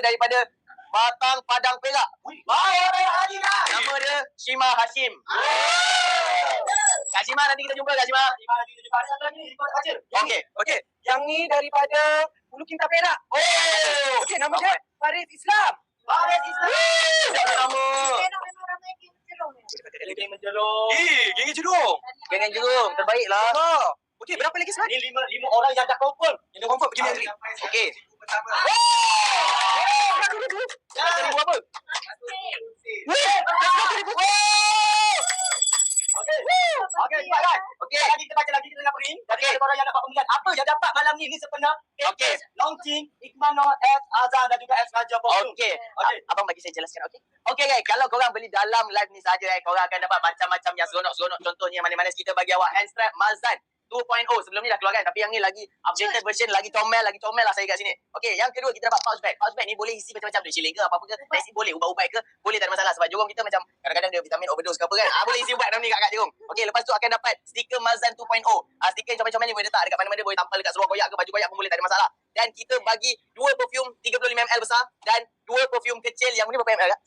daripada Batang Padang Perak. Nama dia Shima Hashim. Kak Shima, nanti kita jumpa Kak Shima. Okey. Yang ni daripada Hulu Kinta Perak. Okey, nama dia Farid Islam. Siapa nama? Geng Menjerong. Geng Jerung. Geng Jerung, terbaiklah. Okey, berapa lagi slot? Ni lima orang yang dah confirm. Yang dah confirm pergi Madrid. Okey. Kata ribu apa? Okey, cepat kan? Okey. Lagi kita baca lagi, kita tengah print. Jadi ada orang yang dapat pemilihan. Apa yang dapat malam ni? Ni sepenuh Okey. launching Ikmano S Azan dan juga S Raja Bosum. Okey. Abang bagi saya jelaskan, okey? Okey guys, kalau korang beli dalam live ni saja korang akan dapat macam-macam yang seronok-seronok. Contohnya mana-mana kita bagi awak hand strap Mazdan 2.0. Sebelum ni dah keluar kan, tapi yang ni lagi updated version, lagi comel lah saya kat sini. Okey, yang kedua kita dapat pouch bag. Pouch bag ni boleh isi macam-macam, duit shilling ke apa-apa ke. Isi boleh, ubat-ubat ke, boleh, tak ada masalah. Sebab Jurong kita macam kadang-kadang dia vitamin overdose ke apa kan. Boleh isi ubat dalam ni kat Jurong. Okey, lepas tu akan dapat stiker Mazdan 2.0. Stiker yang comel-comel ni boleh letak dekat mana-mana, boleh tampal dekat seluar koyak ke baju koyak pun boleh, tak ada masalah. Dan kita bagi 2 perfume 35ml besar dan 2 perfume kecil yang ni berapa ml kak?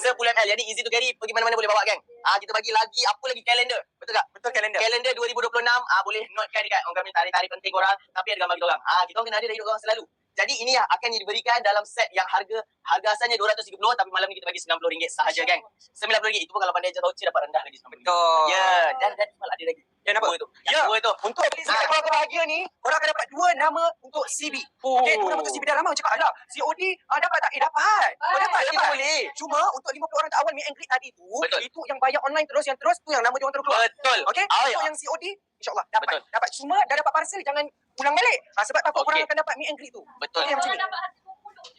10ml. Jadi easy to carry, pergi mana-mana boleh bawa geng. Kita bagi lagi apa lagi, kalender. Betul tak? Betul, kalender. Kalender 2026 boleh notekan dekat orang kami tarikh-tarikh penting korang, tapi ada gambar kita orang. Kita orang kena ada dari hidup orang selalu. Jadi ini akan diberikan dalam set yang harga asalnya 230, tapi malam ni kita bagi RM90 sahaja geng. RM90 itu pun kalau pandai voucher dapat rendah lagi. Betul. Ya, dan malah ada lagi. Yang apa? Dua tu. Untuk beli sekat keluarga bahagia ni, korang akan dapat 2 nama untuk CB. Okey, 2 nama untuk CB. Dah lama cakap, alah, COD dapat tak? Dapat. Dapat. Kita boleh. Cuma untuk 50 orang awal meet and greet tadi tu, Betul. itu yang bayar online terus, yang terus tu yang nama dia orang terus keluar. Betul. Okey, untuk yang COD, insyaAllah dapat. Betul. Dapat. Cuma dah dapat parcel, jangan pulang balik. Sebab takut korang akan dapat meet and greet tu. Betul. Yang macam ni.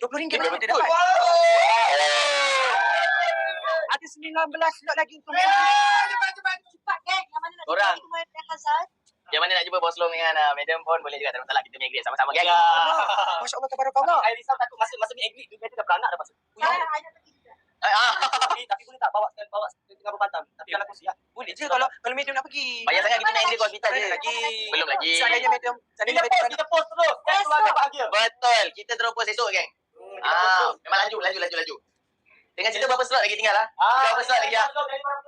RM20 betul dapat. Ada 19 slot lagi untuk meet and greet. Cepat geng. Yang mana nak Korang. jumpa Tuan Hazal? Yang mana nak jumpa Bos Long dengan Madam pun boleh juga, tak ada masalah. Kita meet sama-sama geng. Masya Allah, tabarakallah. Saya risau takut masa meet and greet tu dia dah beranak dah masa. Ada lagi juga. Tapi boleh tak bawa tengah berbatang. Tapi kalau aku siap. Boleh je kalau medium nak pergi. Banyak sangat kita naik ke hospital je. Lagi. Belum lagi. Seandainya medium. Kita post terus. Keluarga bahagia. Betul. Kita terus post esok geng. Memang laju. Dengan cerita berapa slot lagi tinggal berapa slot lagi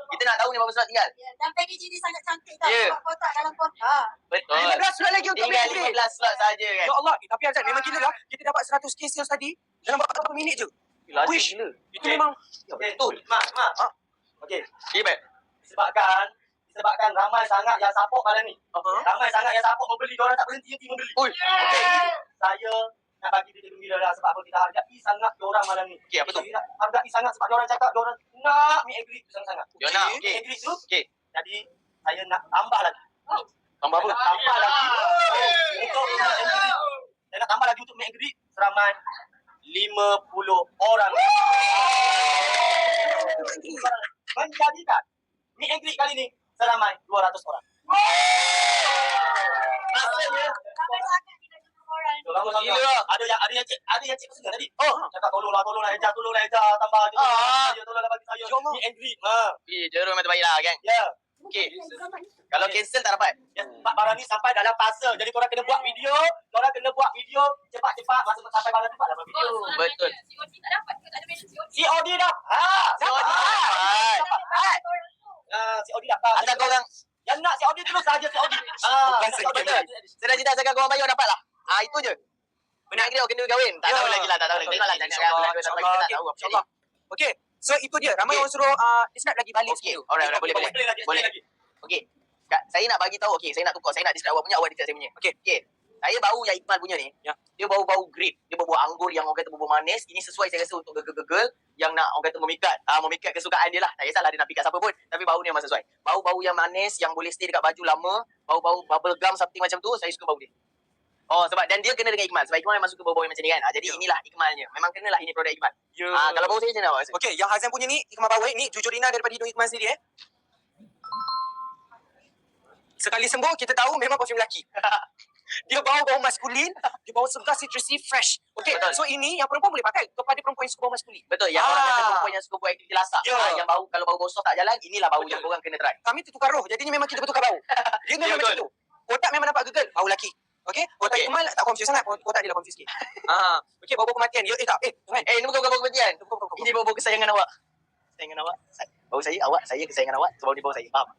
Kita nak tahu ni berapa slot tinggal. Dan package ini sangat cantik tau. Ya. Sebab kotak dalam kotak. Betul. 15 slot lagi untuk Tinggal meet and greet. 15 slot saja kan. Ya Allah, tapi Azan memang gila lah. Kita dapat 100k sales tadi dalam berapa minit je. Wish. Itu memang Betul. Mak. Okey. Ibat. Disebabkan ramai sangat yang support malam ni. Ramai sangat yang support membeli, diorang tak berhenti membeli. Ui. Okey. Saya nak bagi dia gembira lah sebab apa, kita hargai sangat diorang malam ni. Okey, apa tu? Kita hargai sangat sebab diorang cakap diorang nak meet and greet tu sangat-sangat. Dia nak. Meet and greet tu. Okey. Jadi saya nak tambah lagi. Tambah apa? Tambah lagi untuk meet and greet. Saya nak tambah lagi untuk meet and greet seramai 50 orang. Menjadikan meet and greet kali ni seramai 200 orang. Maksudnya Ramai sangat kita jumpa orang. Gila. Ada yang cik pesan tadi. Cakap tolonglah Eja, tambah je. Tolonglah bagi saya meet and greet. Jerung memang terbaik lah geng. Ya. Okey. Kalau cancel tak dapat. Ya, sebab barang ni sampai dalam fasa. Jadi korang kena buat video. Cepat-cepat masa sampai barang tu dalam video. Betul. COD tak dapat ke? Tak ada mesin COD. COD dah. COD dapat. Asal korang Yang nak COD terus saja COD. bukan betul. Sedang-sedang asalkan korang bayar dapat lah. Itu je. Benar kira kena kahwin. Tak tahu lagi lah. Tengoklah jangan kita tak tahu apa jadi. Okey. So itu dia. Ramai orang suruh describe lagi balik Okey. sikit. Alright, boleh. Boleh. Okey. Saya nak bagi tahu, okey, saya nak tukar. Saya nak describe awak punya, awak describe saya punya. Okey. Saya bau yang Iqmal punya ni. Ya. Dia bau-bau grape. Dia bau anggur yang orang kata bau manis. Ini sesuai saya rasa untuk girl-girl yang nak orang kata memikat kesukaan dia lah. Tak kisahlah dia nak pikat siapa pun, tapi bau ni memang sesuai. Bau-bau yang manis yang boleh stay dekat baju lama, bau-bau bubble gum something macam tu, saya suka bau dia. Sebab dan dia kena dengan Iqmal. Sebab Iqmal memang suka bau-bau yang macam ni kan. Jadi inilah Iqmalnya. Memang kenalah ini produk Iqmal. Kalau bau saya macam mana awak rasa? Okey, yang Hazan punya ni Iqmal bawa ni jujur Rina daripada hidung Iqmal sendiri Sekali sembuh kita tahu memang parfum lelaki. Dia bau maskulin, dia bau segar citrusy fresh. Okey, so ini yang perempuan boleh pakai kepada perempuan yang suka bau maskulin. Betul, yang orang kata perempuan yang suka buat aktiviti lasak. Yang bau, kalau bau gosok tak jalan, inilah bau yang korang kena try. Kami tertukar roh, jadinya memang kita bertukar bau. Dia memang macam tu. Otak memang nampak gegel, bau lelaki. Okey? Kau tak Okey. Kemal tak confuse sangat. Kau tak adalah confuse sikit. Okey, bau-bau kematian. Ya, tak. Tuan. Ini bukan bau kematian. Kau. Ini bau kesayangan awak. Kesayangan awak. Bau saya, awak, saya kesayangan awak. So, bau ni bau saya. Faham?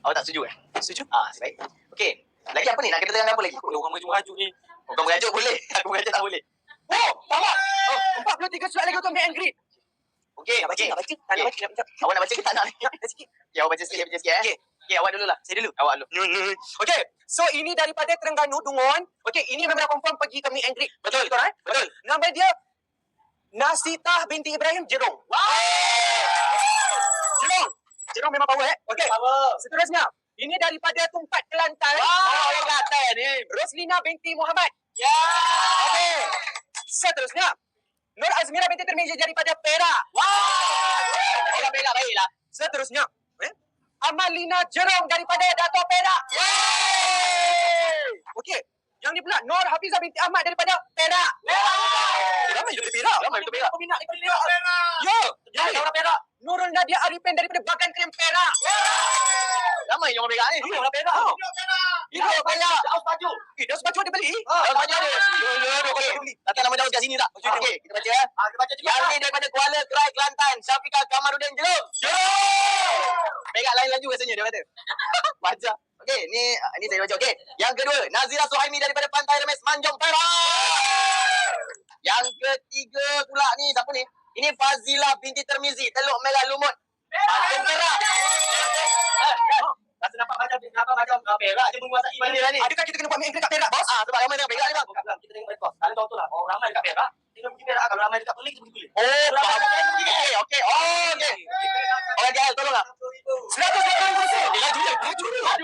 Awak tak setuju? Setuju? Baik. Okey. Lagi apa ni? Nak kita terangkan apa lagi? Kau orang merajuk ni. Kau merajuk boleh. Aku merajuk tak boleh. Oh, tamat. 43 surat lagi untuk meet and greet. Okey. Nak baca, Okey. nak baca. Tak nak baca, nak baca. Awak nak baca ke tak nak? Nak sikit. Ya, awak baca sikit, baca sikit. Okey. Okey, awak dulu lah. Saya dulu. Awak dulu. Okey, so ini daripada Terengganu, Dungon. Okey, ini memang dah confirm pergi ke meet and greet. Betul. Betul, right? Betul. Nama dia Nasitah binti Ibrahim Jerong. Jerong memang power, Okey. Seterusnya, ini daripada Tumpat Kelantan. Orang kata ni. Roslina binti Muhammad. Ya. Okey. Seterusnya, Nur Azmira binti Termizi daripada Perak. Orang Perak baiklah. Seterusnya, Amalina Jerong daripada Dato' Perak. Okey. Yang ni pula Nur Hafizah binti Ahmad daripada Perak. Ramai hidup di Perak. Ramai betul Perak. Peminat daripada Perak. Ya. Ya, orang Perak. Nurul Nadia Arifin daripada Bagan Krim Perak. Ramai orang Perak ni. Ya, orang Perak. Hidup orang Perak. Daus baju. Daus baju ada beli? Daun baju ada. Okey. Datang nama daun kat sini tak? Okey, kita baca ya. Kita baca cepat. Yang ni daripada Kuala Krai, Kelantan. Syafiqah Kamaruddin Jeruk. Perak lain laju rasanya dia kata. Baca. Okey, ni saya baca. Okey. Yang kedua, Nazira Suhaimi daripada Pantai Remis, Manjung, Perak. Yang ketiga pula ni, siapa ni? Ini Fazila binti Termizi, Teluk Merah Lumut, Manjung, Perak. Rasa nampak macam Perak je menguasai mana lah ni. Adakah kita kena buat meet and greet kat Perak, bos? Sebab ramai dengan Perak ni bang. Bukan, kita tengok rekod. Kalau contoh lah, orang ramai dekat Perak, kita pergi Perak. Kalau ramai dekat Perlis, kita pergi Perlis. Faham. Okey. Okey. Orang jahil, tolonglah. 100 ekor kursi. Laju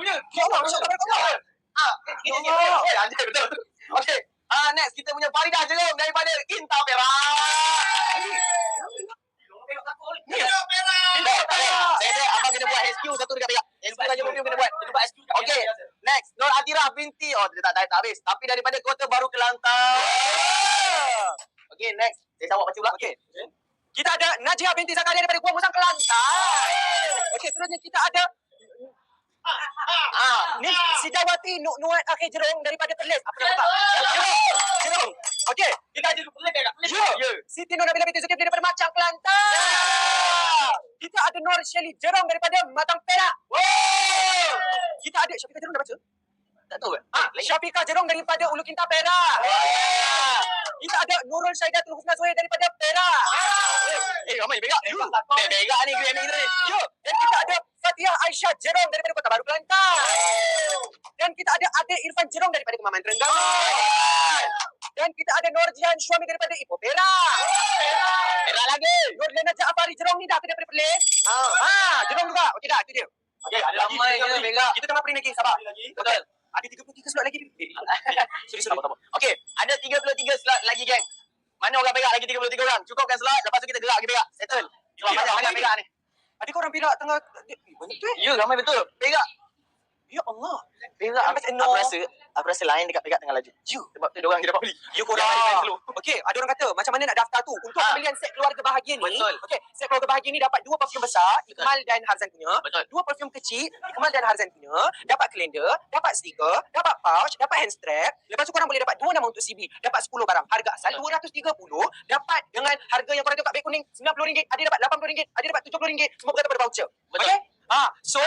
je. Ya Allah, Masya Allah. Ini anjay betul. Okey. Next kita punya Faridah Jerong daripada Inta Perak. Saya abang kena buat HQ satu dekat Perak. HQ Raja Mufium kena buat. Okey. Next, Nur Atirah binti. Dia tak habis. Tapi daripada Kota Baru Kelantan. Okey, next. Saya jawab baca pula. Okey. Kita ada Najia binti Zakaria daripada Gua Musang Kelantan. Okey, seterusnya kita ada ni Sidawati Nuat Akhir Jerong daripada Perlis. Apa nama tak? Jerong. Okey. Kita ada Perlis Perak. Ya. Siti Nur Nabila binti Zulkifli daripada Macang Kelantan. Kita ada Nur Shelly Jerong daripada Matang Perak. Kita ada Syafiqah Jerong dah baca? Tak tahu ke? Syafiqah Jerong daripada Ulu Kinta Perak. Kita ada Nurul Syaidatul Husna Zuhair daripada Perak. Ramai Perak. Perak ni game kita ni. Ya. Dan kita ada Fatihah Aisyah Jerong daripada Kota Baru Kelantan. Dan kita ada Adik Irfan Jerong daripada Kemaman Terengganu. Dan kita ada Norjihan Syuami daripada Ipoh Perak. Perak lagi. Nurlena Jaafari Jerong ni dah ke daripada Perlis? Jerong juga. Okey dah, itu dia. Okey, ada lagi. Ramai kita Perak. Kita tengah print lagi, sabar. Betul. Ada 33 slot lagi. Sorry. Okey, ada 33 slot lagi geng. Mana orang Perak lagi 33 orang? Cukupkan slot, lepas tu kita gerak pergi Perak. Settle. Sebab banyak Perak ni. Adakah orang Perak tengah banyak tu Ya, ramai betul. Perak. Ya Allah. Perak aku rasa lain dekat Perak tengah laju. You. Sebab tu diorang dia dapat beli. Ya korang. Okey, ada orang kata macam mana nak daftar tu untuk pembelian set keluarga bahagia ni. Betul. Okey, set keluarga bahagia ni dapat 2 perfume besar, Ikmal dan Harzan punya. Betul. 2 perfume kecil, Ikmal dan Harzan punya. Dapat kalender, dapat stiker, dapat pouch, dapat hand strap. Lepas tu korang boleh dapat 2 nama untuk CB. Dapat 10 barang. Harga asal RM230. Dapat dengan harga yang korang tengok kat beg kuning RM90. Ada dapat RM80. Ada dapat RM70. Semua berkata pada voucher. Betul. Okey? So